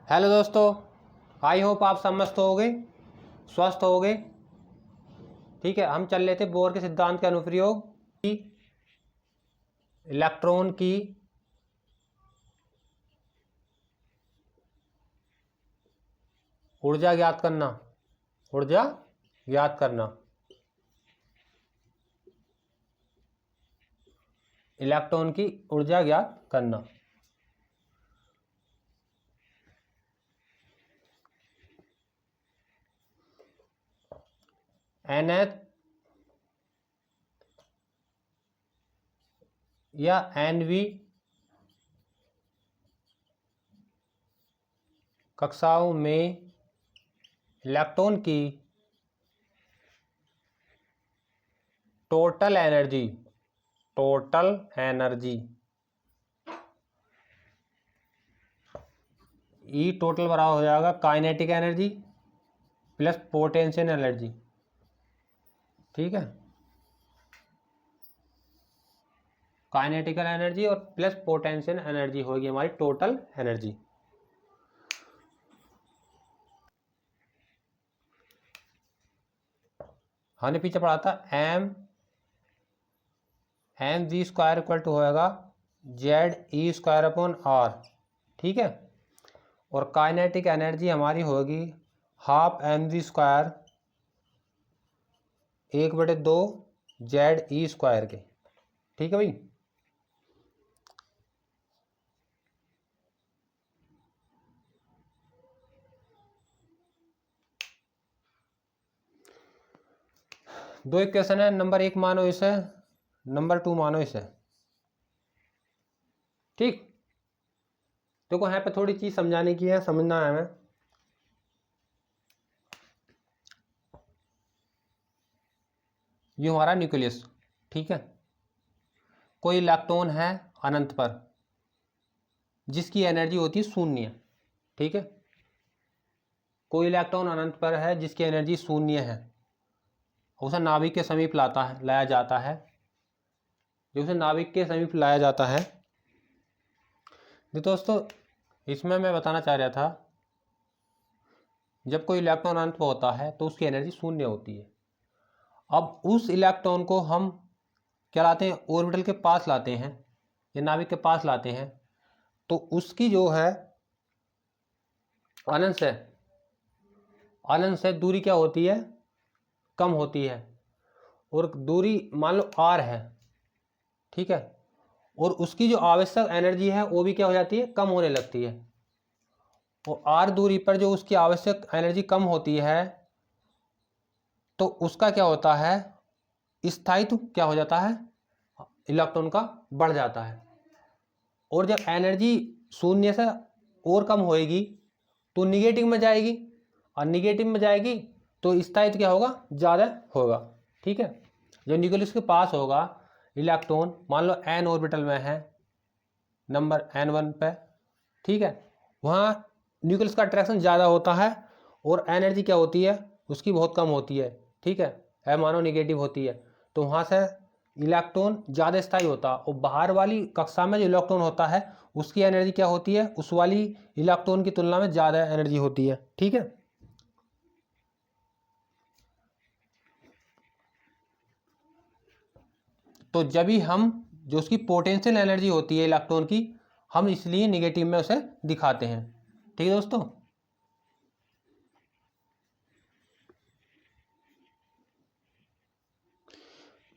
Hello दोस्तों, I hope आप सब मस्त होगे, स्वस्थ होगे। ठीक है, हम चल रहे थे बोर के सिद्धांत के अनुप्रयोग की इलेक्ट्रॉन की ऊर्जा ज्ञात करना। ऊर्जा ज्ञात करना, इलेक्ट्रॉन की ऊर्जा ज्ञात करना। nth या nवी कक्षाओं में इलेक्ट्रॉन की टोटल एनर्जी ई टोटल बराबर हो जाएगा kinetic energy plus potential energy. ठीक है, काइनेटिकल एनर्जी और प्लस पोटेंशियल एनर्जी होगी हमारी टोटल एनर्जी। हमने पीछे पढ़ा था M V square equal to होएगा Z E square upon R. ठीक है, और काइनेटिक एनर्जी हमारी होगी half M V square 1/2 Z E square के। ठीक है भाई, दो इक्वेशन है, नंबर 1 मानो इसे, नंबर 2 मानो इसे। ठीक, देखो यहाँ पे थोड़ी चीज समझाने की है, समझना है हमें। ये हमारा न्यूक्लियस, ठीक है, कोई इलेक्ट्रॉन है अनंत पर जिसकी एनर्जी होती है शून्य। ठीक है, कोई इलेक्ट्रॉन अनंत पर है जिसकी एनर्जी शून्य है, उसे नाभिक के समीप लाया जाता है। जो उसे नाभिक के समीप लाया जाता है, दोस्तों इसमें मैं बताना चाह रहा था, जब कोई इलेक्ट्रॉन अनंत पर होता है तो उसकी एनर्जी शून्य होती है। अब उस इलेक्ट्रॉन को हम क्या लाते हैं, ऑर्बिटल के पास लाते हैं या नाभिक के पास लाते हैं, तो उसकी जो है अनंत से दूरी क्या होती है, कम होती है। और दूरी मान लो r है, ठीक है, और उसकी जो आवश्यक एनर्जी है वो भी क्या हो जाती है, कम होने लगती है। और r दूरी पर जो उसकी आवश्यक एनर्जी कम होती है तो उसका क्या होता है, स्थायित्व क्या हो जाता है, इलेक्ट्रॉन का बढ़ जाता है। और जब एनर्जी शून्य से और कम होएगी तो निगेटिव में जाएगी, और निगेटिव में जाएगी तो स्थायित्व क्या होगा, ज़्यादा होगा। ठीक है, जो न्यूक्लियस के पास होगा इलेक्ट्रॉन, मान लो n ऑर्बिटल में है, नंबर n1 पे, ठीक है, वहाँ न्यूक्लियस का अट्रैक्शन ज़्यादा होता है और एनर्जी क्या होती है उसकी बहुत कम होती है। ठीक है, मानो निगेटिव होती है, तो वहाँ से इलेक्ट्रॉन ज़्यादा स्थायी होता है। और बाहर वाली कक्षा में जो इलेक्ट्रॉन होता है उसकी एनर्जी क्या होती है, उस वाली इलेक्ट्रॉन की तुलना में ज़्यादा एनर्जी होती है। ठीक है, तो जब भी हम जो उसकी पोटेंशियल एनर्जी होती है इलेक्ट्रॉन की, हम इसलिए निगेटिव में उसे दिखाते हैं। ठीक है दोस्तों,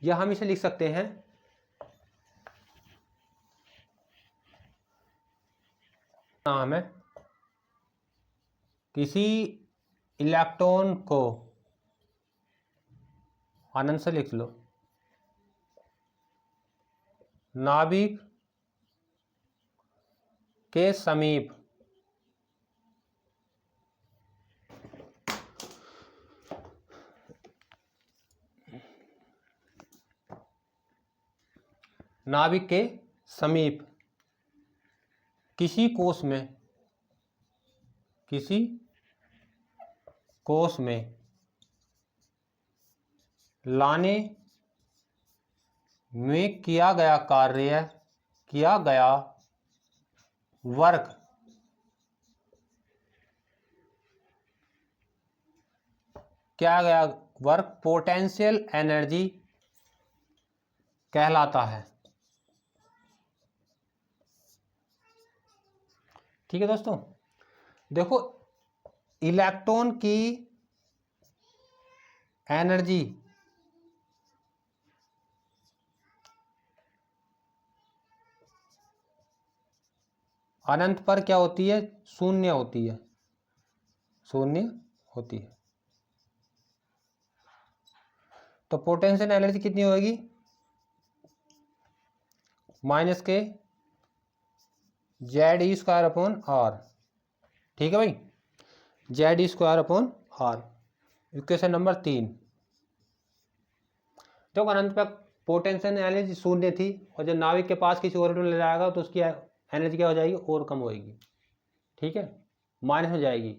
या हम इसे लिख सकते हैं, नाम है किसी इलेक्ट्रॉन को, आनंद से लिख लो, नाभिक के समीप नाभिक के समीप किसी कोष में लाने में किया गया वर्क क्या गया वर्क पोटेंशियल एनर्जी कहलाता है। ठीक है दोस्तों, देखो इलेक्ट्रॉन की एनर्जी अनंत पर क्या होती है, शून्य होती है, शून्य होती है। तो पोटेंशियल एनर्जी कितनी होगी, minus K Z E square upon R. ठीक है भाई, Z E square upon R, equation number 3। तो अनंत पर पोटेंशियल एनर्जी शून्य थी, और जब नाविक के पास किसी ऑर्बिटल में ले जाएगा तो उसकी एनर्जी क्या हो जाएगी, और कम होएगी। ठीक है, माइनस हो जाएगी।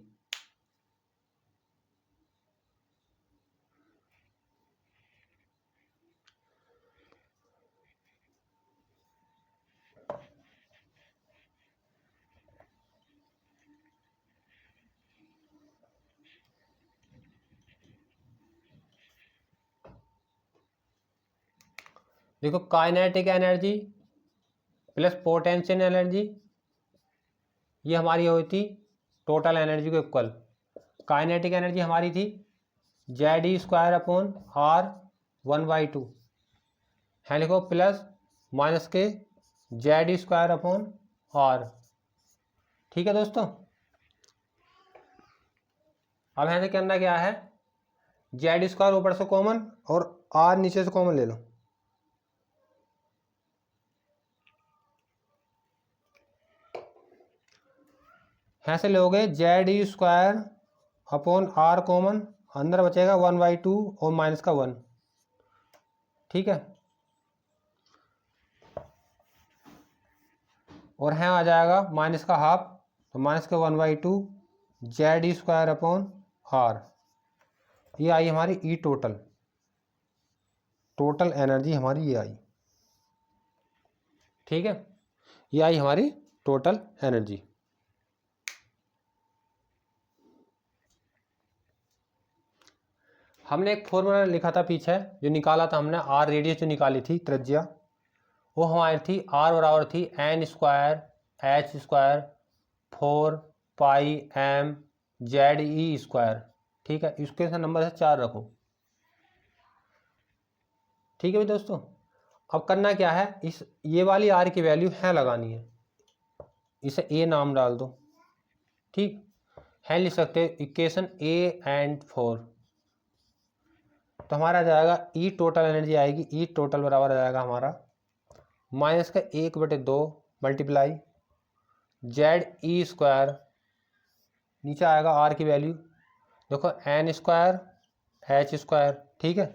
देखो kinetic energy plus potential energy, ये हमारी हुई थी टोटल एनर्जी को इक्वल। काइनेटिक एनर्जी हमारी थी Z E square upon R 1/2 है, लिखो plus minus K Z E square upon R. ठीक है दोस्तों, अब यहाँ से करना क्या है, जेड स्क्वायर ऊपर से कॉमन और आर नीचे से कॉमन ले लो। यहाँ से लोगे Z E square upon R common, अंदर बचेगा 1/2 और माइनस का 1। ठीक है, और यहाँ आ जाएगा माइनस का हाफ, तो minus K 1/2 Z E square upon R. ये आई हमारी ई टोटल, टोटल एनर्जी हमारी ये आई। ठीक है, ये आई हमारी टोटल एनर्जी। हमने एक फॉर्मूला लिखा था पीछे, जो निकाला था हमने, आर रेडियस जो निकाली थी त्रिज्या, वो हमारी थी आर बराबर थी एन स्क्वायर एच स्क्वायर 4 पाई एम जेड ई स्क्वायर। ठीक है, इसके नंबर से 4 रखो। ठीक है भाई दोस्तों, अब करना क्या है, इस ये वाली आर की वैल्यू है लगानी है, इसे ए नाम डाल दो। ठीक है, लिख सकते हैं इक्वेशन ए एंड 4। तो हमारा आ जाएगा ई टोटल एनर्जी आएगी, ई टोटल बराबर आ जाएगा हमारा माइनस का 1/2 मल्टीप्लाई जेड ई स्क्वायर, नीचे आएगा आर की वैल्यू, देखो एन स्क्वायर एच स्क्वायर। ठीक है,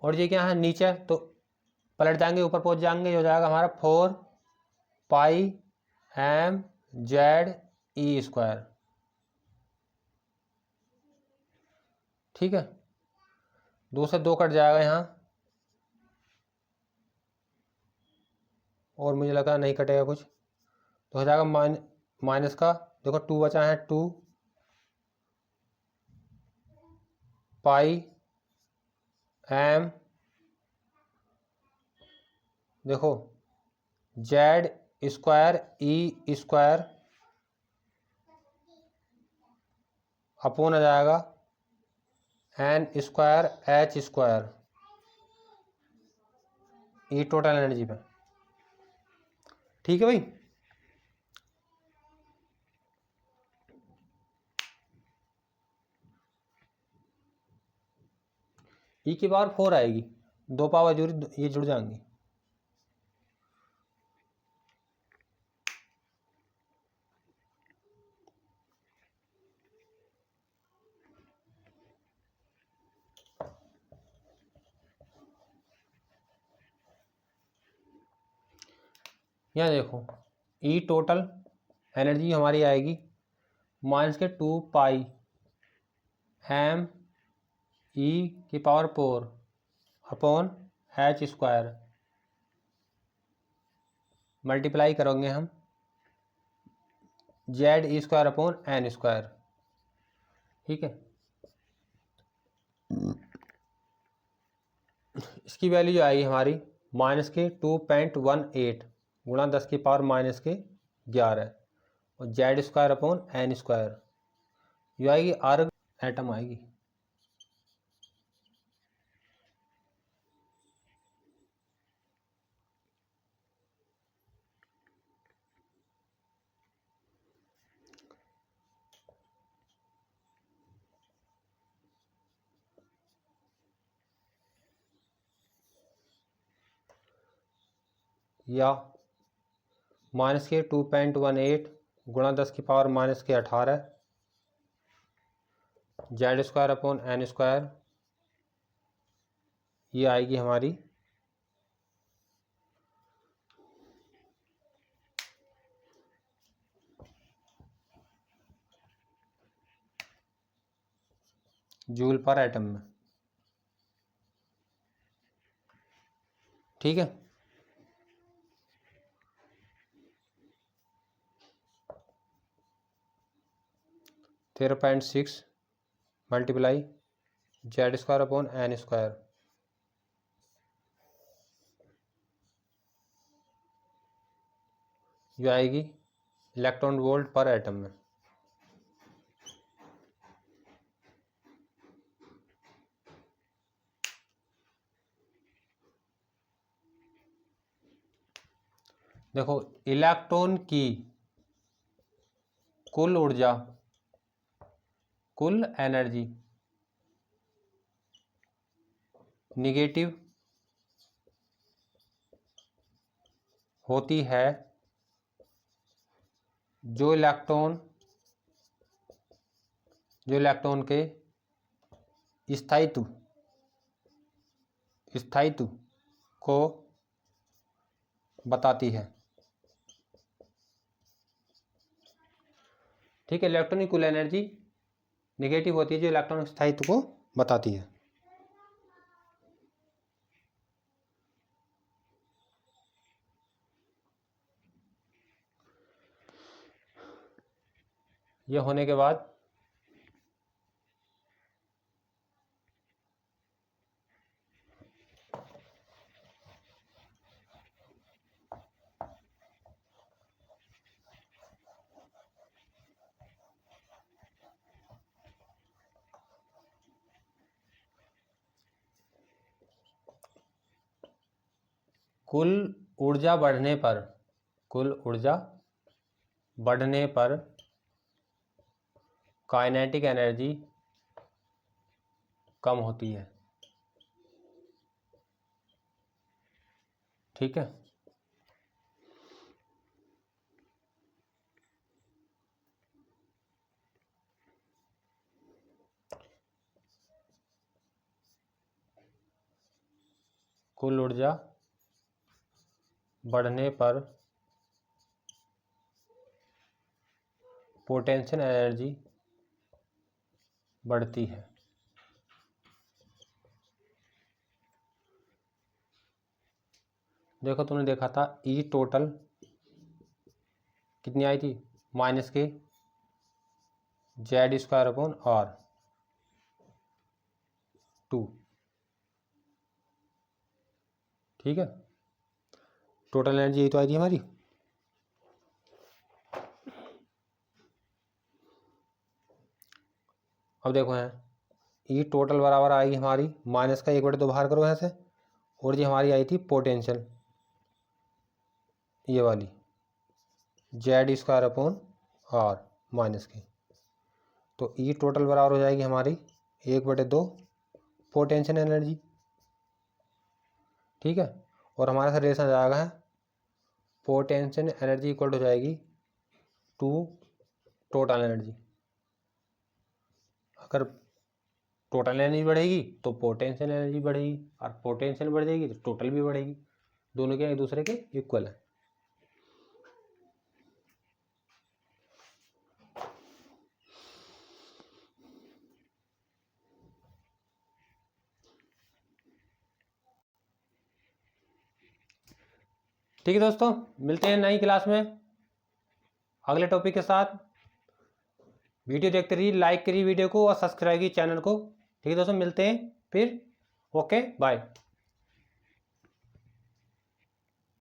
और ये क्या है नीचे, तो पलट जाएंगे ऊपर पहुंच जाएंगे, हो जाएगा हमारा 4 पाई एम जेड ई स्क्वायर। ठीक है, 2 से 2 कट जाएगा यहाँ, और मुझे लगा नहीं कटेगा कुछ, तो हो जाएगा माइनस का, देखो 2 बचा है, 2 पाई एम, देखो Z square E square upon आ जाएगा एन स्क्वायर एच स्क्वायर, ई टोटल एनर्जी पे। ठीक है भाई, ई की पावर 4 आएगी, 2 पावर ये जुड़ जाएंगी। यहाँ देखो ई टोटल एनर्जी हमारी आएगी माइनस के 2 पाई एम ई की power 4 upon H square, multiply करेंगे हम Z E square upon N square. ठीक है, इसकी वैल्यू जो आएगी हमारी -2.18 गुणा 10⁻⁻11 और Z²/n², ये आएगी अर्ग एटम आएगी। या -2.18 गुणा 10⁻⁻18 Z²/n², ये आएगी हमारी जूल पर एटम में। ठीक है, तेरह 0.6 मल्टीप्लाई Z²/n², जो आएगी इलेक्ट्रॉन वोल्ट पर एटम में। देखो, इलेक्ट्रॉन की कुल ऊर्जा, कुल एनर्जी निगेटिव होती है जो इलेक्ट्रॉन के स्थायित्व को बताती है। ठीक है, इलेक्ट्रॉन की कुल एनर्जी निगेटिव होती है जो इलेक्ट्रॉन के स्थायित्व को बताती है। यह होने के बाद कुल ऊर्जा बढ़ने पर काइनेटिक एनर्जी कम होती है। ठीक है, कुल ऊर्जा बढ़ने पर पोटेंशियल एनर्जी बढ़ती है। देखो, तुमने देखा था ई टोटल कितनी आई थी, -के Z²/r2। ठीक है, टोटल एनर्जी यही तो आई थी हमारी। अब देखो है ई टोटल बराबर आएगी हमारी -1/2 बाहर करो यहाँ से, और ये हमारी आई थी पोटेंशियल, ये वाली Z²/r -के। तो ई टोटल बराबर हो जाएगी हमारी 1/2 पोटेंशियल एनर्जी। ठीक है, और हमारे साथ रिलेशन आ जाएगा है पोटेंशियल एनर्जी इक्वल हो जाएगी टू टोटल एनर्जी। अगर टोटल एनर्जी बढ़ेगी तो पोटेंशियल एनर्जी बढ़ेगी, और पोटेंशियल बढ़ जाएगी तो टोटल भी बढ़ेगी। दोनों क्या एक दूसरे के इक्वल है। ठीक है दोस्तों, मिलते हैं नई क्लास में अगले टॉपिक के साथ। वीडियो देखते रहिए, लाइक करिए वीडियो को और सब्सक्राइब कीजिए चैनल को। ठीक है दोस्तों, मिलते हैं फिर। Okay, bye.